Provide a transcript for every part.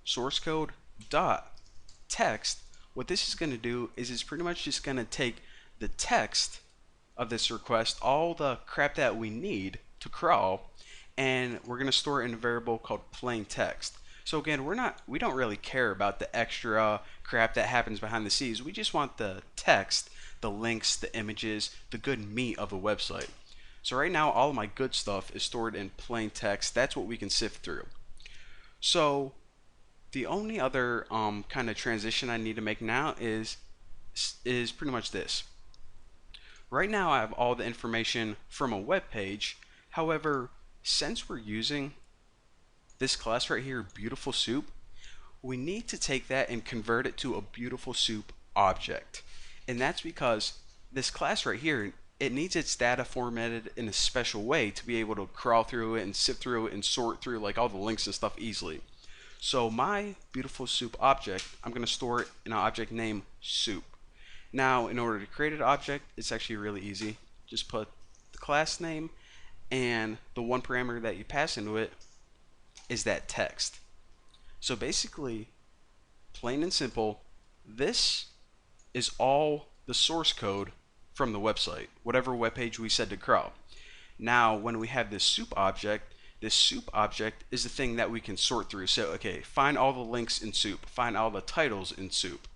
source code dot text, what this is going to do is it's pretty much just going to take the text of this request, all the crap that we need to crawl, and we're going to store it in a variable called plain text. So again, we don't really care about the extra crap that happens behind the scenes. We just want the text, the links, the images, the good meat of the website. So right now, all of my good stuff is stored in plain text. That's what we can sift through. So the only other kind of transition I need to make now is pretty much this. Right now I have all the information from a web page. However, since we're using this class right here, Beautiful Soup, we need to take that and convert it to a Beautiful Soup object. And that's because this class right here, it needs its data formatted in a special way to be able to crawl through it and sift through it and sort through like all the links and stuff easily. So my Beautiful Soup object, I'm going to store it in an object named soup. Now, in order to create an object, it's actually really easy. Just put the class name, and the one parameter that you pass into it is that text. So basically, plain and simple, this is all the source code from the website, whatever web page we said to crawl. Now, when we have this soup object is the thing that we can sort through. So, okay, find all the links in soup, find all the titles in soup.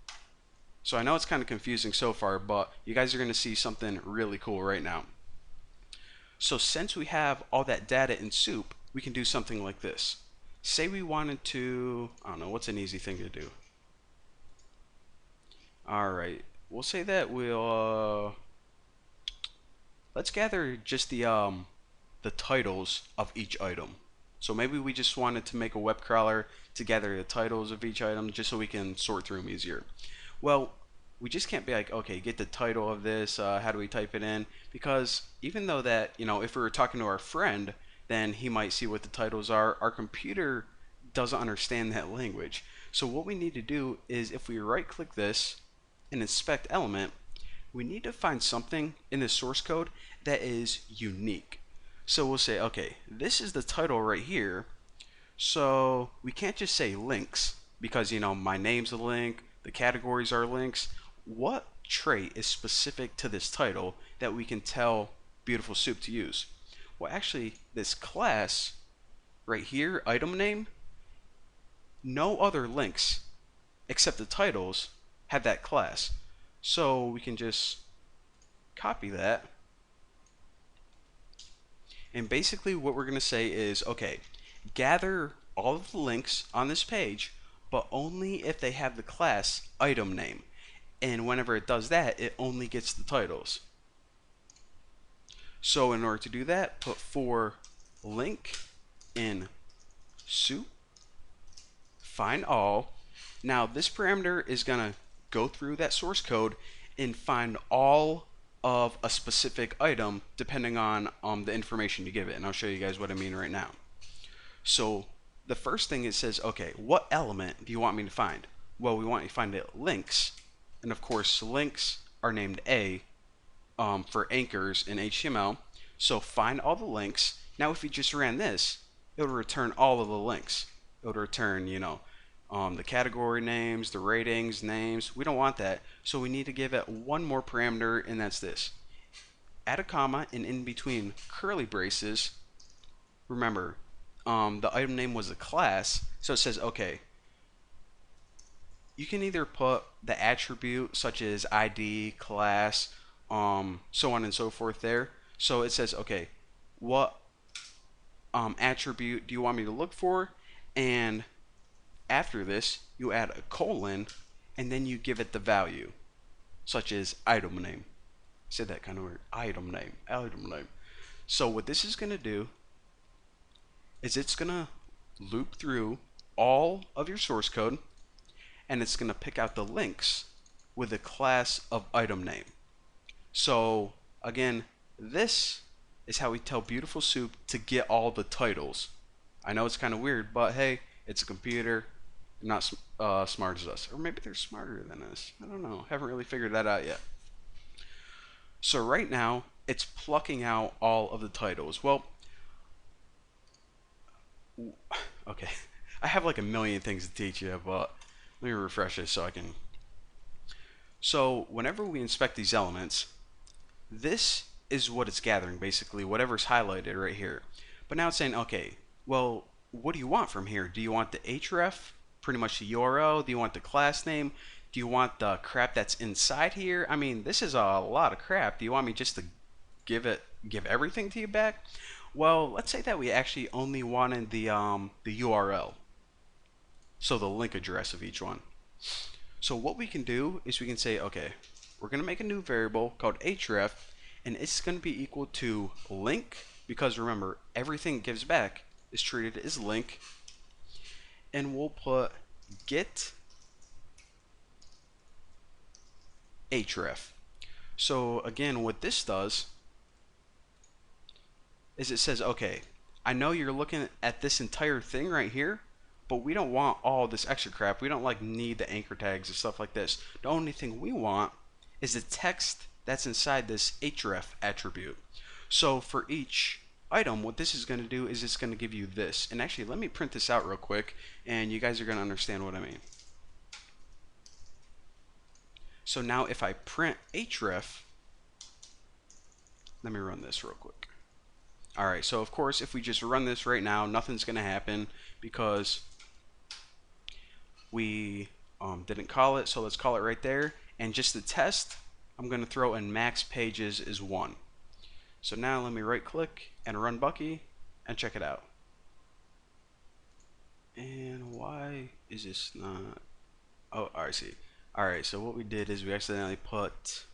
So I know it's kind of confusing so far, but you guys are going to see something really cool right now. So since we have all that data in soup, we can do something like this. Say we wanted to, I don't know, what's an easy thing to do? Alright, we'll say that let's gather just the titles of each item. So maybe we just wanted to make a web crawler to gather the titles of each item just so we can sort through them easier. Well, we just can't be like, okay, get the title of this, how do we type it in? Because even though that, if we were talking to our friend, then he might see what the titles are. Our computer doesn't understand that language. So what we need to do is if we right click this and inspect element, we need to find something in the source code that is unique. So we'll say, okay, this is the title right here. So we can't just say links because, my name's a link, the categories are links. What trait is specific to this title that we can tell Beautiful Soup to use? Well, actually, this class right here, item name, no other links except the titles have that class. So we can just copy that. And basically what we're going to say is, okay, gather all of the links on this page, but only if they have the class item name. And whenever it does that, it only gets the titles. So in order to do that, put for link in soup, find all. Now this parameter is going to go through that source code and find all of a specific item depending on the information you give it. And I'll show you guys what I mean right now. So the first thing it says, okay, what element do you want me to find? Well, we want you to find it links. And of course, links are named A for anchors in HTML. So find all the links. Now, if you just ran this, it would return all of the links. It would return, the category names, the ratings, names. We don't want that. So we need to give it one more parameter, and that's this. Add a comma, and in between curly braces, remember, the item name was a class. So it says, okay, you can either put the attribute such as ID, class, so on and so forth there. So it says, okay, what attribute do you want me to look for? And after this, you add a colon, and then you give it the value, such as item name. I said that kind of weird. Item name. So what this is going to do is it's going to loop through all of your source code, and it's going to pick out the links with a class of item name. So again, this is how we tell Beautiful Soup to get all the titles. I know it's kind of weird, but hey, it's a computer. They're not smart as us. Or maybe they're smarter than us. I don't know. Haven't really figured that out yet. So right now, it's plucking out all of the titles. Well, okay. I have like a million things to teach you, but let me refresh this so I can. So whenever we inspect these elements, this is what it's gathering, basically, whatever's highlighted right here. But now it's saying, okay, well, what do you want from here? Do you want the href, pretty much the URL? Do you want the class name? Do you want the crap that's inside here? I mean, this is a lot of crap. Do you want me just to give everything to you back? Well, let's say that we actually only wanted the URL, so the link address of each one. So what we can do is we can say, okay, we're going to make a new variable called href, and it's going to be equal to link, because remember, everything it gives back is treated as link, and we'll put get href. So again, what this does is it says, okay, I know you're looking at this entire thing right here, but we don't want all this extra crap. We don't like need the anchor tags and stuff like this. The only thing we want is the text that's inside this href attribute. So for each item, what this is going to do is it's going to give you this. And actually, let me print this out real quick, and you guys are going to understand what I mean. So now if I print href, let me run this real quick. Alright, so of course, if we just run this right now, nothing's going to happen because we didn't call it. So let's call it right there. And just the test, I'm going to throw in max pages is 1. So now let me right click and run Bucky and check it out. And why is this not? Oh, I see. Alright, so what we did is we accidentally put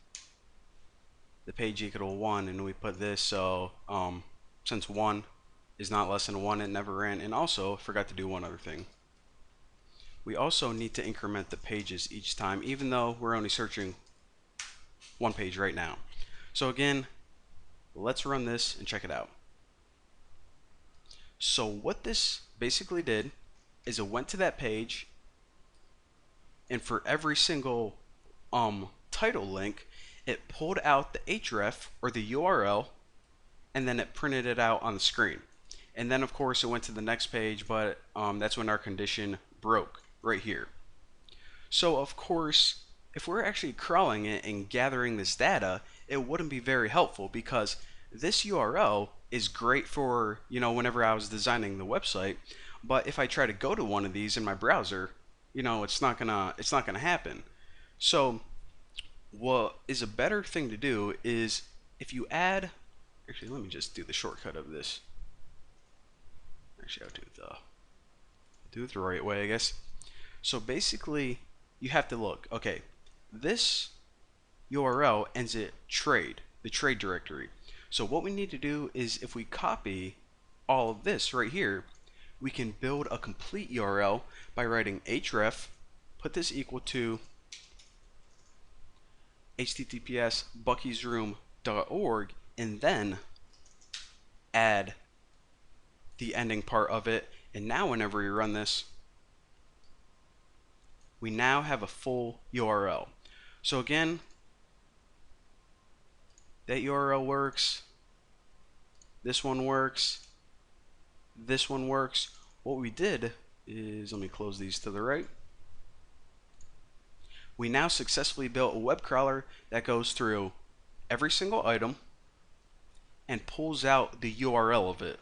the page equal to 1, and we put this, so since 1 is not less than 1, it never ran. And also forgot to do one other thing. We also need to increment the pages each time, even though we're only searching one page right now. So again, let's run this and check it out. So what this basically did is it went to that page, and for every single title link, it pulled out the href or the URL, and then it printed it out on the screen. And then of course it went to the next page, but that's when our condition broke right here. So of course, if we're actually crawling it and gathering this data, it wouldn't be very helpful, because this URL is great for, you know, whenever I was designing the website, but if I try to go to one of these in my browser, you know, it's not gonna happen. So what is a better thing to do is, if you add, actually let me just do the shortcut of this. Actually, I'll do it the right way, I guess. So basically, you have to look, okay, this URL ends at trade, the trade directory. So what we need to do is, if we copy all of this right here, we can build a complete URL by writing href, put this equal to https buckysroom.org, and then add the ending part of it. And now whenever we run this, we now have a full URL. So again, that URL works, this one works, this one works. What we did is, let me close these to the right. We now successfully built a web crawler that goes through every single item and pulls out the URL of it.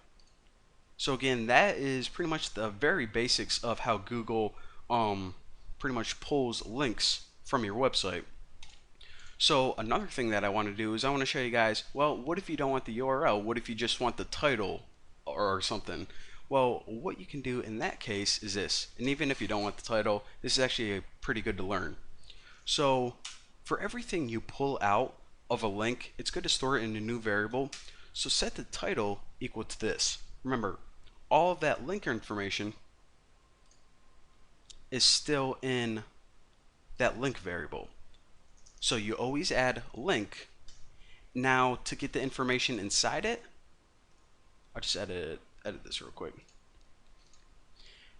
So again, that is pretty much the very basics of how Google pretty much pulls links from your website. So another thing that I want to do is I want to show you guys, well, what if you don't want the URL? What if you just want the title or something? Well, what you can do in that case is this. And even if you don't want the title, this is actually pretty good to learn. So for everything you pull out of a link, it's good to store it in a new variable. So set the title equal to this. Remember, all of that link information is still in that link variable. So you always add link. Now to get the information inside it, I'll just edit this real quick.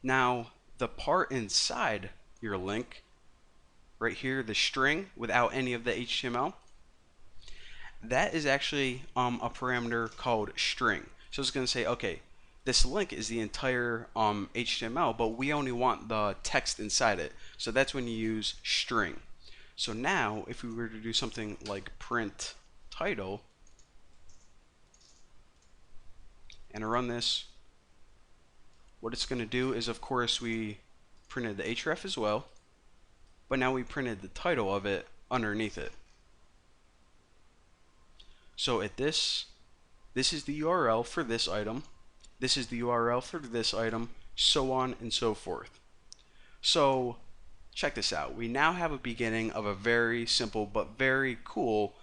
Now the part inside your link, right here, the string without any of the HTML, that is actually a parameter called string. So it's going to say, okay, this link is the entire HTML, but we only want the text inside it. So that's when you use string. So now, if we were to do something like print title and run this, what it's going to do is, of course, we printed the href as well, but now we printed the title of it underneath it. So at this is the URL for this item, this is the URL for this item, so on and so forth. So check this out. We now have a beginning of a very simple but very cool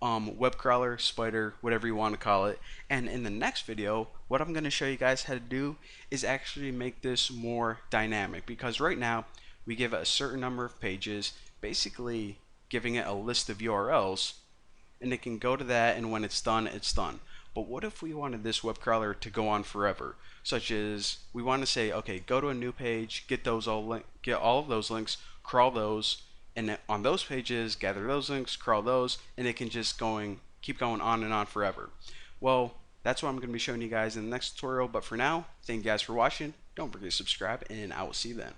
web crawler, spider, whatever you want to call it. And in the next video, what I'm going to show you guys how to do is actually make this more dynamic, because right now we give it a certain number of pages, basically giving it a list of URLs, and it can go to that, and when it's done, it's done. But what if we wanted this web crawler to go on forever? Such as we want to say, okay, go to a new page, get all of those links, crawl those, and on those pages, gather those links, crawl those, and it can just keep going on and on forever. Well, that's what I'm going to be showing you guys in the next tutorial. But for now, thank you guys for watching. Don't forget to subscribe, and I will see you then.